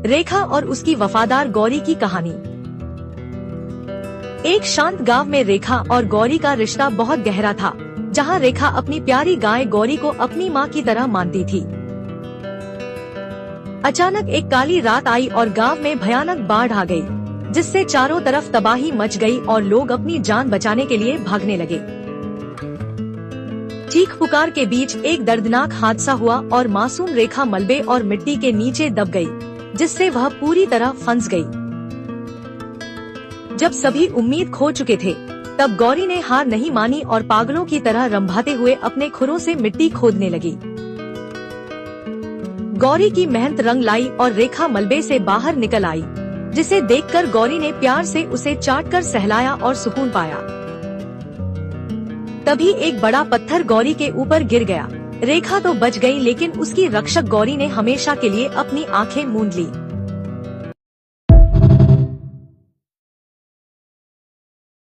रेखा और उसकी वफादार गौरी की कहानी। एक शांत गांव में रेखा और गौरी का रिश्ता बहुत गहरा था, जहां रेखा अपनी प्यारी गाय गौरी को अपनी मां की तरह मानती थी। अचानक एक काली रात आई और गांव में भयानक बाढ़ आ गई, जिससे चारों तरफ तबाही मच गई और लोग अपनी जान बचाने के लिए भागने लगे। चीख पुकार के बीच एक दर्दनाक हादसा हुआ और मासूम रेखा मलबे और मिट्टी के नीचे दब गई, जिससे वह पूरी तरह फंस गई। जब सभी उम्मीद खो चुके थे, तब गौरी ने हार नहीं मानी और पागलों की तरह रंभाते हुए अपने खुरों से मिट्टी खोदने लगी। गौरी की मेहनत रंग लाई और रेखा मलबे से बाहर निकल आई, जिसे देखकर गौरी ने प्यार से उसे चाटकर सहलाया और सुकून पाया। तभी एक बड़ा पत्थर गौरी के ऊपर गिर गया। रेखा तो बच गई, लेकिन उसकी रक्षक गौरी ने हमेशा के लिए अपनी आंखें मूंद ली।